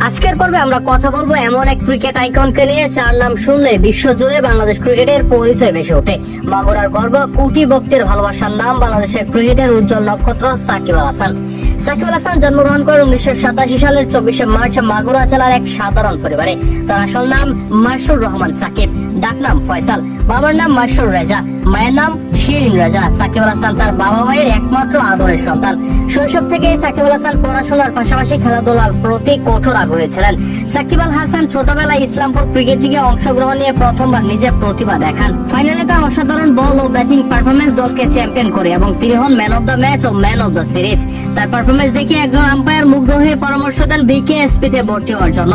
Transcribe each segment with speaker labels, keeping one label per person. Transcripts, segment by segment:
Speaker 1: আজকের পর্বে আমরা কথা বলবো এমন এক ক্রিকেট আইকনকে নিয়ে যার নাম শুনলে বিশ্বজুড়ে বাংলাদেশ ক্রিকেটের পরিচয় বেশি ওঠে। মাগুরার গর্ব, কোটি ভক্তের ভালোবাসার নাম বাংলাদেশের ক্রিকেটের উজ্জ্বল নক্ষত্র সাকিব আল হাসান। সাকিব আল হাসান জন্মগ্রহণ করেন 1987 সালের 24শে মার্চ মাগুরা জেলার এক সাধারণ পরিবারে। তার আসল নাম মাসুর রহমান সাকিব, ডাকনাম ফয়সাল। বাবার নাম মাসুর রেজা, মায়ের নাম শিরিন রেজা। সাকিব আল হাসান তার বাবা মায়ের একমাত্র আদরের সন্তান। শৈশব থেকেই সাকিব আল হাসান পড়াশোনার পাশাপাশি খেলাধুলার প্রতি কঠোর আগ্রহী ছিলেন। সাকিব আল হাসান ছোটবেলায় ইসলামপুর ক্রিকেট লিগে অংশগ্রহণ নিয়ে প্রথমবার নিজের প্রতিভা দেখান। ফাইনালে তার অসাধারণ বল ও ব্যাটিং পারফরমেন্স দলকে চ্যাম্পিয়ন করে এবং তিনি হন ম্যান অফ দ্য ম্যাচ ও ম্যান অফ দ্য সিরিজ। তার পারফরমেন্স দেখে একজন আম্পায়ার মুগ্ধ হয়ে পরামর্শ দেন বিকেএসপি তে ভর্তি হওয়ার জন্য।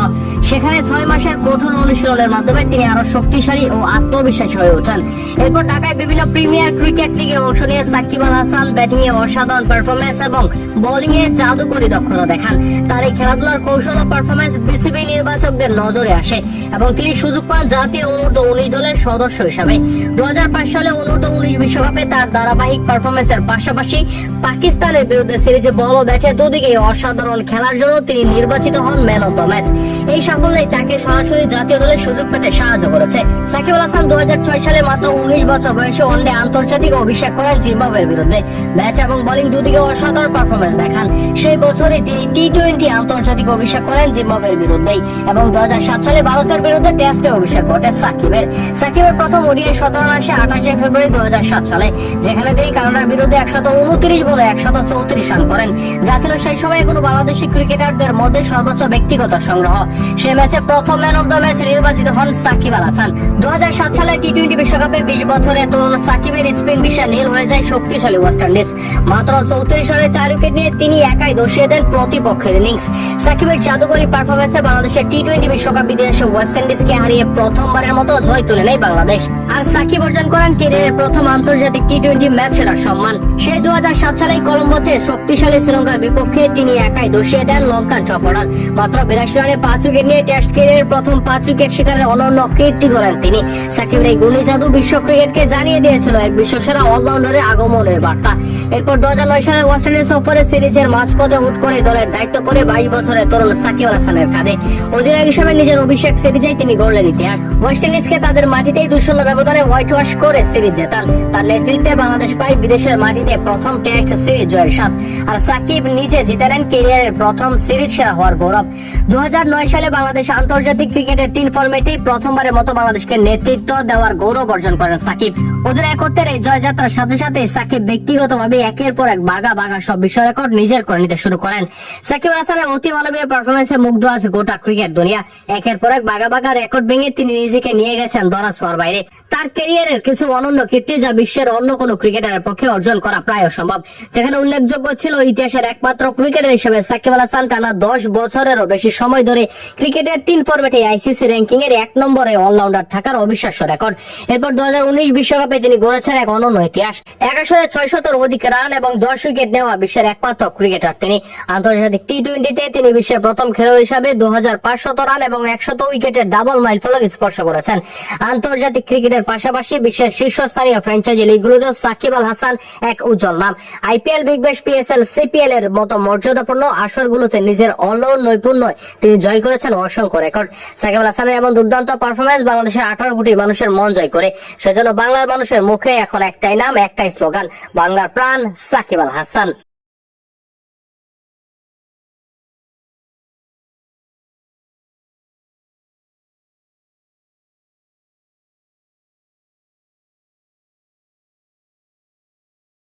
Speaker 1: সেখানে 6 মাসের কঠোর অনুশীলনের মাধ্যমে তিনি আরো শক্তিশালী ও আত্মবিশ্বাসী হয়ে ওঠেন। এরপর ঢাকায় বিভিন্ন প্রিমিয়ার ক্রিকেট লিগে অংশ নিয়ে সাকিব আল হাসান ব্যাটিং এ অসাধারণ পারফরমেন্স এবং বোলিং এ জাদুকরী দক্ষতা দেখান। তার এই খেলাধুলার কৌশল ও পারফরমেন্স বিসিবি নির্বাচকদের নজরে আসে এবং তিনি সুযোগ পান জাতীয় অনূর্ধ্ব-19 দলের সদস্য হিসাবে। 2005 সালে অনূর্ধ্ব-19 বিশ্বকাপে তার ধারাবাহিক পারফরমেন্সের পাশাপাশি পাকিস্তানের বিরুদ্ধে সিরিজে বল ও ব্যাটে দুদিকে অসাধারণ খেলার জন্য তিনি নির্বাচিত হন ম্যান অফ দ্য ম্যাচ। এই সাফল্যই তাকে সরাসরি জাতীয় দলের সুযোগ পেতে সাহায্য করেছে। সাকিব আল হাসান 2006 সালে মাত্র 19 বছর বয়সে ওয়ানডে আন্তর্জাতিক অভিষেক করেন জিম্বাবুয়ের বিরুদ্ধে। ব্যাট এবং বোলিং দুদিকে অসাধারণ পারফরমেন্স দেখান। সেই বছরে তিনি টি-20 আন্তর্জাতিক অভিষেক করেন জিম্বাবুয়ের বিরুদ্ধে এবং 2007 সালে ভারতের বিরুদ্ধে টেস্টে অভিষেক ঘটে সাকিবের প্রথম ওডিআই 17 আসে 28 ফেব্রুয়ারি 2007 সালে, যেখানে তিনি কানাডার বিরুদ্ধে 129 বলে 134 রান করেন, যা ছিল সেই সময়ে কোনো বাংলাদেশি ক্রিকেটারদের মধ্যে সর্বোচ্চ ব্যক্তিগত সংগ্রহ। সেই ম্যাচে প্রথম ম্যান অফ দ্য ম্যাচ নির্বাচিত হন সাকিব আল হাসান। 2007 সালে টি-20 বিশ্বকাপে 20 বছরের তরুণ সাকিবের স্পিন বিষে নীল হয়ে যায় শক্তিশালী ওয়েস্ট ইন্ডিজ। মাত্র 34 রানে 4 উইকেট নিয়ে তিনি একাই দোষিয়ে দেন প্রতিপক্ষের ইনিংস। সাকিবের জাদুকরী পারফরমেন্সে বাংলাদেশের টি-20 বিশ্বকাপ বিদেশে ওয়েস্ট ইন্ডিজকে হারিয়ে প্রথমবারের মতো জয় তুলে নেয় বাংলাদেশ। আর সাকিব অর্জন করেন ক্যারিয়ারের প্রথম আন্তর্জাতিক টি-20 ম্যাচ সেরার সম্মান। সেই 2007 সালে কলম্বোতে শক্তিশালী শ্রীলঙ্কার বিপক্ষে তিনি একাই দোষিয়ে দেন লঙ্কান টপ অর্ডার। মাত্র 82 রানে 5 উইকেট নিয়ে টেস্ট ক্যারিয়ারের প্রথম 5 উইকেট শিকারের অনন্য কীর্তি করেন তিনি। সাকিবের এই গুণী জাদু বিশ্ব ক্রিকেটকে জানিয়ে দিয়েছিল এক বিশ্বসেরা অলরাউন্ডারের আগমনের বার্তা। এরপর 2009 সালে ওয়েস্ট ইন্ডিজ সফরে সিরিজের মাঝপথে হুট করে দলের দায়িত্ব পড়ে 22 বছরের তরুণ সাকিব আল হাসানের কাঁধে। অধিনায়ক হিসেবে নিজের অভিষেক সিরিজে তিনি গড়লেন ইতিহাস। ওয়েস্ট ইন্ডিজকে তাদের মাটিতেই 2-0 ব্যবধানে হোয়াইট ওয়াশ করে সিরিজ জেতান। তার নেতৃত্বে বাংলাদেশ পায় বিদেশের মাটিতে প্রথম টেস্ট সিরিজ জয়ের স্বাদ। আর সাকিব নিজে জিতে নেন ক্যারিয়ারের প্রথম সিরিজ সেরা হওয়ার গৌরব। 2009 সালে বাংলাদেশ আন্তর্জাতিক ক্রিকেটের 3 ফরম্যাটেই প্রথমবারের মতো বাংলাদেশকে নেতৃত্ব দেওয়ার গৌরব অর্জন করেন সাকিব। অধিনায়কত্বের এই জয়যাত্রার সাথে সাথে সাকিব ব্যক্তিগতভাবে একের পর এক বাঘা সব বিশ্ব রেকর্ড নিজের করে নিতে শুরু করেন। সাকিব আল হাসানের অতি মানবীয় পারফরমেন্সে মুগ্ধ আছে গোটা ক্রিকেট দুনিয়া। একের পর এক বাঘা রেকর্ড ভেঙে তিনি নিজেকে নিয়ে গেছেন ধরা ছোঁয়ার বাইরে। তার ক্যারিয়ারের কিছু অনন্য কীর্তি যা বিশ্বের অন্য কোনো ক্রিকেটারের পক্ষে অর্জন করা প্রায় অসম্ভব। যেখানে উল্লেখযোগ্য ছিল ইতিহাসের একমাত্র ক্রিকেটার হিসেবে সাকিব আল হাসান টানা 10 বছরেরও বেশি সময় ধরে ক্রিকেটের 3 ফরম্যাটে আইসিসি র্যাঙ্কিং এর 1 নম্বরে অলরাউন্ডার থাকার অবিশ্বাস্য রেকর্ড। এরপর 2019 বিশ্বকাপে তিনি গড়েছেন এক অনন্য ইতিহাস। 600 অধিক রান এবং 10 উইকেট নেওয়া বিশ্বের একমাত্র ক্রিকেটার তিনি। আন্তর্জাতিক টি-20 তিনি বিশ্বের প্রথম খেলোয়াড় হিসাবে 2500 রান এবং 100 উইকেটের ডাবল মাইল ফলক স্পর্শ করেছেন। আন্তর্জাতিক ক্রিকেটের পাশাপাশি বিশ্বের শীর্ষস্থানীয় ফ্র্যাঞ্চাইজি লিগগুলোতেও সাকিব আল হাসান এক উজ্জ্বল নাম। IPL, Big Bash, PSL, CPL এর মতো মর্যাদাপূর্ণ আসরগুলোতে নিজের অলরাউন্ড নৈপুণ্য তিনি জয় করেছেন অসংখ্য রেকর্ড। সাকিব আল হাসানের এমন দুর্দান্ত পারফরমেন্স বাংলাদেশের 18 কোটি মানুষের মন জয় করে। সেজন্য বাংলার মানুষের মুখে এখন একটাই নাম, একটাই স্লোগান, বাংলার প্রাণ সাকিব আল হাসান।